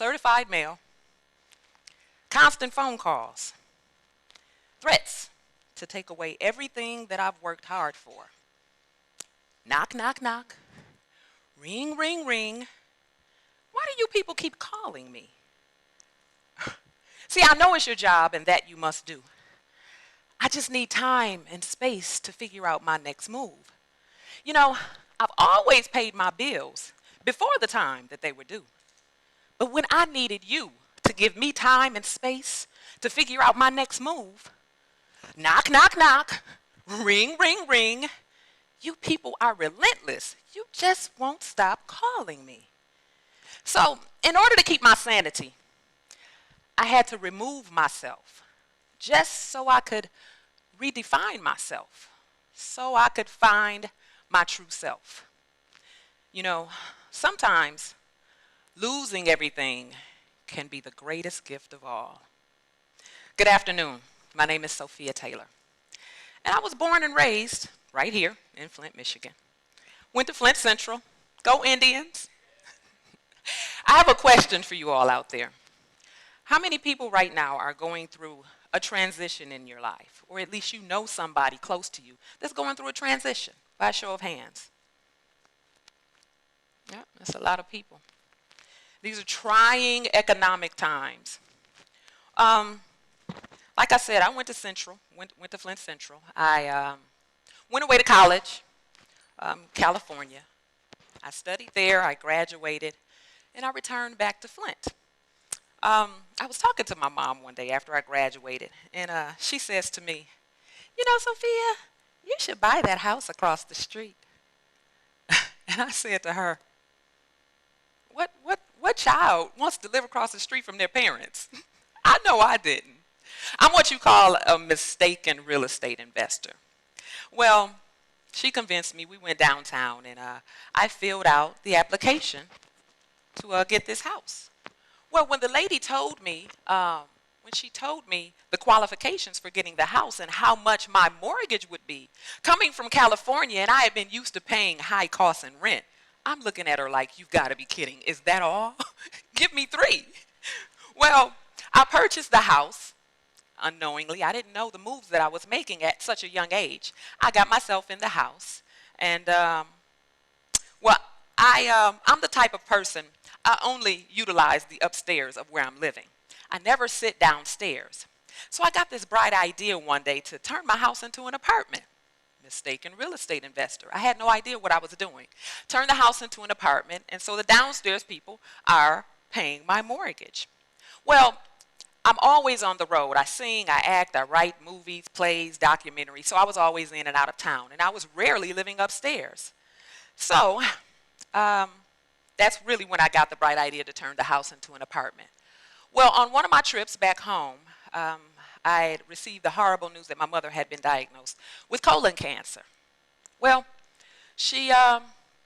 certified mail, constant phone calls, threats to take away everything that I've worked hard for. Knock, knock, knock. Ring, ring, ring. Why do you people keep calling me? See, I know it's your job and that you must do. I just need time and space to figure out my next move. You know, I've always paid my bills before the time that they were due. But when I needed you to give me time and space to figure out my next move, knock, knock, knock, ring, ring, ring, you people are relentless. You just won't stop calling me. So, in order to keep my sanity, I had to remove myself just so I could redefine myself, so I could find my true self. You know, sometimes losing everything can be the greatest gift of all. Good afternoon. My name is Sophia Taylor. And I was born and raised right here in Flint, Michigan. Went to Flint Central. Go Indians. I have a question for you all out there. How many people right now are going through a transition in your life? Or at least you know somebody close to you that's going through a transition, by a show of hands. Yeah, that's a lot of people. These are trying economic times. Like I said, I went to Central, went to Flint Central. I went away to college, California. I studied there, I graduated, and I returned back to Flint. I was talking to my mom one day after I graduated, and she says to me, "You know, Sophia, you should buy that house across the street." And I said to her, what child wants to live across the street from their parents? I know I didn't. I'm what you call a mistaken real estate investor. Well, she convinced me. We went downtown, and I filled out the application to get this house. Well, when the lady told me, when she told me the qualifications for getting the house and how much my mortgage would be, coming from California, and I had been used to paying high costs and rent, I'm looking at her like, you've got to be kidding. Is that all? Give me 3. Well, I purchased the house unknowingly. I didn't know the moves that I was making at such a young age. I got myself in the house, and well, I'm the type of person, I only utilize the upstairs of where I'm living. I never sit downstairs. So I got this bright idea one day to turn my house into an apartment. Mistaken real estate investor. I had no idea what I was doing. Turned the house into an apartment, and so the downstairs people are paying my mortgage. Well, I'm always on the road. I sing, I act, I write movies, plays, documentaries, so I was always in and out of town, and I was rarely living upstairs. So that's really when I got the bright idea to turn the house into an apartment. Well, on one of my trips back home, I had received the horrible news that my mother had been diagnosed with colon cancer. Well, she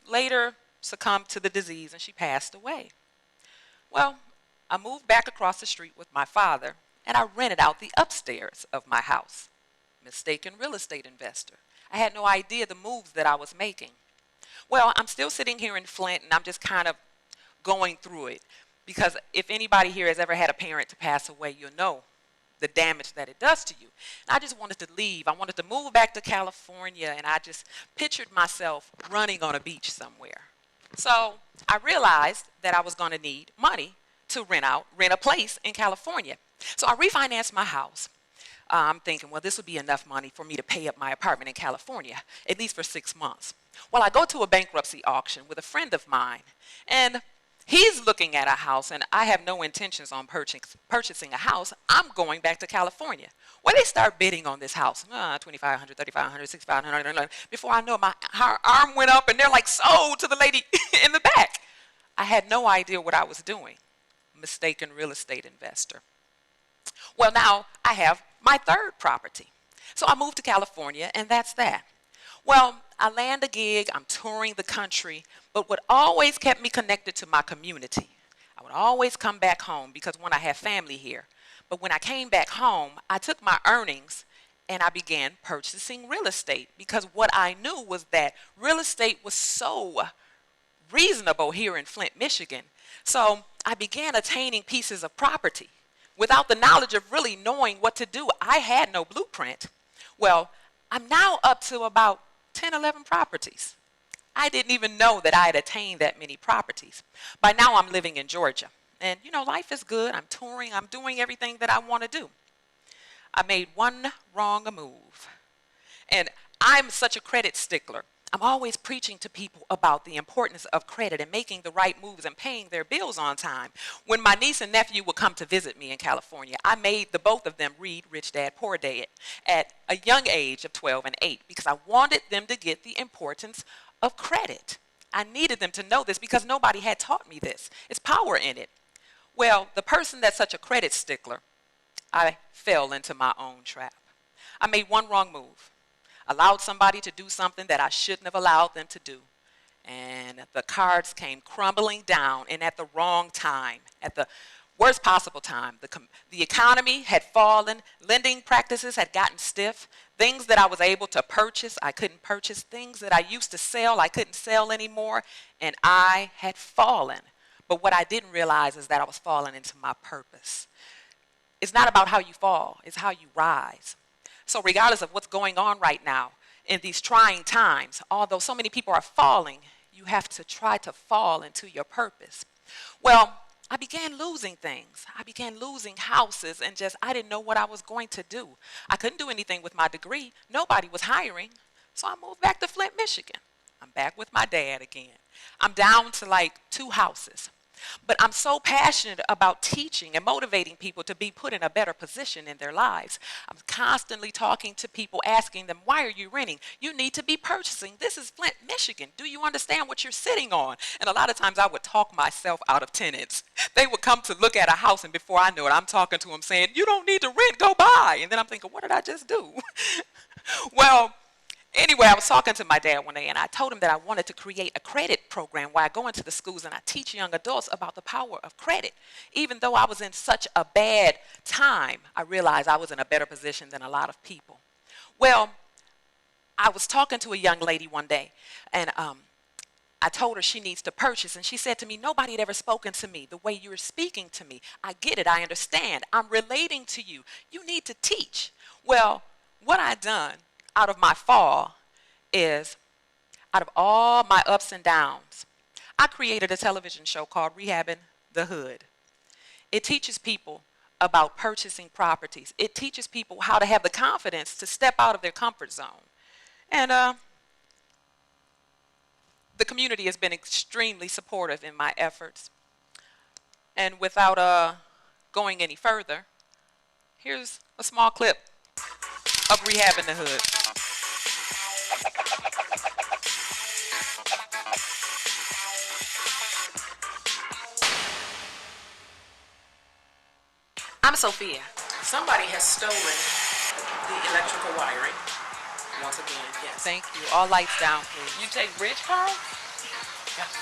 later succumbed to the disease and she passed away. Well, I moved back across the street with my father, and I rented out the upstairs of my house. Mistaken real estate investor. I had no idea the moves that I was making. Well, I'm still sitting here in Flint, and I'm just kind of going through it, because if anybody here has ever had a parent to pass away, you'll know the damage that it does to you. And I just wanted to leave. I wanted to move back to California, and I just pictured myself running on a beach somewhere. So I realized that I was going to need money to rent a place in California. So I refinanced my house. I'm thinking, well, this would be enough money for me to pay up my apartment in California, at least for 6 months. Well, I go to a bankruptcy auction with a friend of mine, and he's looking at a house, and I have no intentions on purchasing a house. I'm going back to California. Well, they start bidding on this house, $2,500, $3,500, $6,500. Before I know it, my arm went up, and they're like, sold to the lady in the back. I had no idea what I was doing. Mistaken real estate investor. Well, now I have my third property. So I moved to California, and that's that. Well, I land a gig, I'm touring the country, but what always kept me connected to my community, I would always come back home because one, I have family here. But when I came back home, I took my earnings and I began purchasing real estate, because what I knew was that real estate was so reasonable here in Flint, Michigan. So I began attaining pieces of property without the knowledge of really knowing what to do. I had no blueprint. Well, I'm now up to about 10, 11 properties. I didn't even know that I had attained that many properties. By now I'm living in Georgia. And you know, life is good. I'm touring. I'm doing everything that I want to do. I made one wrong move. And I'm such a credit stickler. I'm always preaching to people about the importance of credit and making the right moves and paying their bills on time. When my niece and nephew would come to visit me in California, I made the both of them read Rich Dad, Poor Dad at a young age of 12 and 8 because I wanted them to get the importance of credit. I needed them to know this because nobody had taught me this. It's power in it. Well, the person that's such a credit stickler, I fell into my own trap. I made one wrong move. Allowed somebody to do something that I shouldn't have allowed them to do. And the cards came crumbling down and at the wrong time, at the worst possible time. The economy had fallen, lending practices had gotten stiff, things that I was able to purchase, I couldn't purchase, things that I used to sell, I couldn't sell anymore, and I had fallen. But what I didn't realize is that I was falling into my purpose. It's not about how you fall, it's how you rise. So regardless of what's going on right now in these trying times, although so many people are falling, you have to try to fall into your purpose. Well, I began losing things. I began losing houses and I didn't know what I was going to do. I couldn't do anything with my degree. Nobody was hiring. So I moved back to Flint, Michigan. I'm back with my dad again. I'm down to like 2 houses. But I'm so passionate about teaching and motivating people to be put in a better position in their lives. I'm constantly talking to people, asking them, why are you renting? You need to be purchasing. This is Flint, Michigan. Do you understand what you're sitting on? And a lot of times I would talk myself out of tenants. They would come to look at a house, and before I knew it, I'm talking to them saying, you don't need to rent, go buy. And then I'm thinking, what did I just do? Well, anyway, I was talking to my dad one day, and I told him that I wanted to create a credit program where I go into the schools and I teach young adults about the power of credit. Even though I was in such a bad time, I realized I was in a better position than a lot of people. Well, I was talking to a young lady one day, and I told her she needs to purchase, and she said to me, nobody had ever spoken to me the way you're speaking to me. I get it, I understand. I'm relating to you. You need to teach. Well, what I done out of my fall is, out of all my ups and downs, I created a television show called Rehabbing the Hood. It teaches people about purchasing properties. It teaches people how to have the confidence to step out of their comfort zone. And the community has been extremely supportive in my efforts. And without going any further, here's a small clip of Rehabbing the Hood. I'm Sophia. Somebody has stolen the electrical wiring. Once again, yes. Thank you. All lights down, please. You take bridge cards? Yes.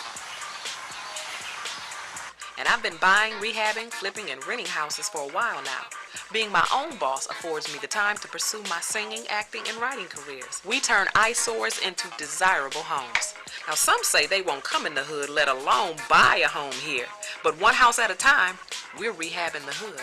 And I've been buying, rehabbing, flipping, and renting houses for a while now. Being my own boss affords me the time to pursue my singing, acting, and writing careers. We turn eyesores into desirable homes. Now, some say they won't come in the hood, let alone buy a home here. But one house at a time, we're rehabbing the hood.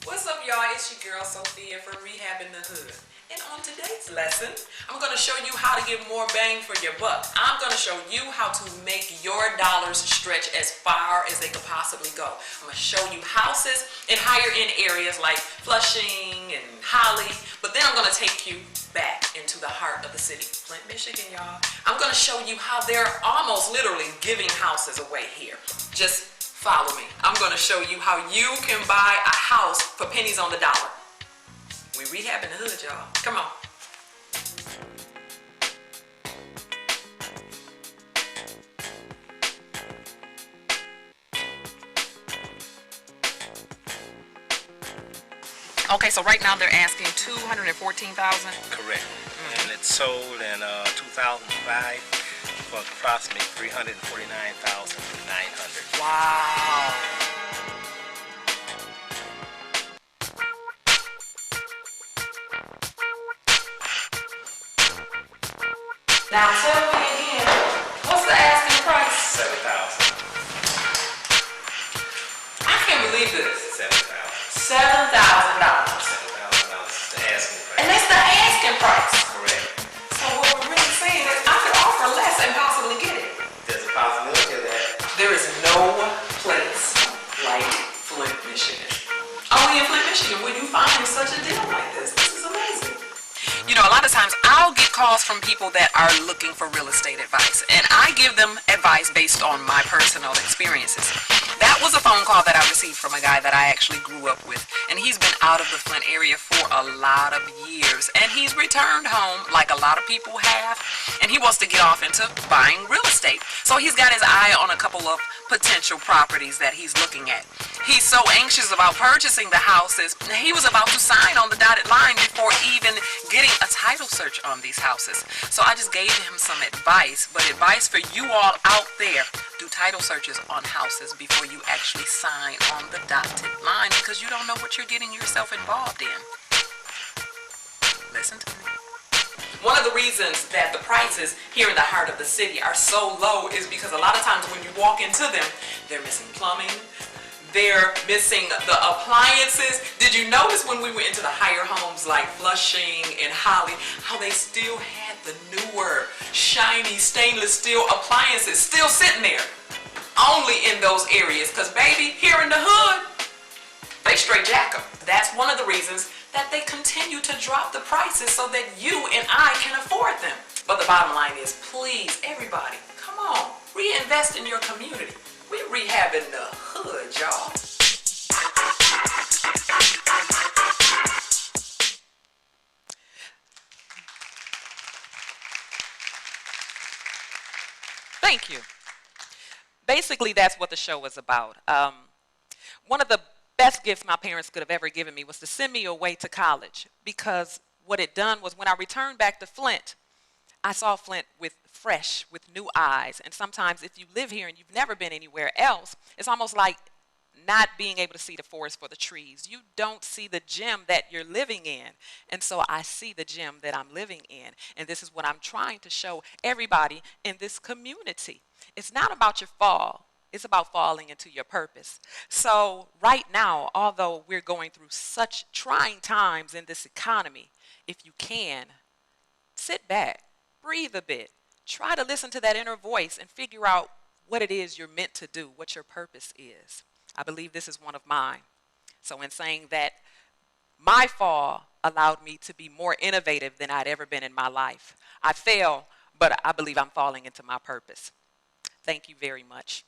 What's up, y'all? It's your girl, Sophia, from Rehabbing the Hood. And on today's lesson, I'm going to show you how to get more bang for your buck. I'm going to show you how to make your dollars stretch as far as they could possibly go. I'm going to show you houses in higher end areas like Flushing and Holly, but then I'm going to take you back into the heart of the city, Flint, Michigan, y'all. I'm going to show you how they're almost literally giving houses away here. Just follow me. I'm going to show you how you can buy a house for pennies on the dollar. We rehabbing the hood, y'all. Come on. Okay, so right now they're asking $214,000. Correct. And it sold in 2005 for approximately $349,900. Wow. Now tell me again, what's the asking price? calls from people that are looking for real estate advice, and I give them advice based on my personal experiences. That was a phone call that I received from a guy that I actually grew up with, and he's been out of the Flint area for a lot of years, and he's returned home like a lot of people have, and he wants to get off into buying real estate. So he's got his eye on a couple of potential properties that he's looking at. He's so anxious about purchasing the houses, he was about to sign on the dotted line before even getting a title search on these houses. So I just gave him some advice, but advice for you all out there: do title searches on houses before you actually sign on the dotted line, because you don't know what you're getting yourself involved in. Listen to me. One of the reasons that the prices here in the heart of the city are so low is because a lot of times when you walk into them, they're missing plumbing, they're missing the appliances. Did you notice when we went into the higher homes like Flushing and Holly, how they still had the newer, shiny stainless steel appliances still sitting there? Only in those areas, because baby, here in the hood, they straight jack them. That's one of the reasons that they continue to drop the prices so that you and I can afford them. But the bottom line is, please, everybody, come on, reinvest in your community. We're rehabbing the hood, y'all. Thank you. Basically, that's what the show was about. One of the best gifts my parents could have ever given me was to send me away to college, because what it done was when I returned back to Flint, I saw Flint with new eyes. And sometimes if you live here and you've never been anywhere else, it's almost like not being able to see the forest for the trees. You don't see the gem that you're living in. And so I see the gem that I'm living in. And this is what I'm trying to show everybody in this community. It's not about your fall. It's about falling into your purpose. So right now, although we're going through such trying times in this economy, if you can, sit back, breathe a bit, try to listen to that inner voice and figure out what it is you're meant to do, what your purpose is. I believe this is one of mine. So in saying that, my fall allowed me to be more innovative than I'd ever been in my life. I fail, but I believe I'm falling into my purpose. Thank you very much.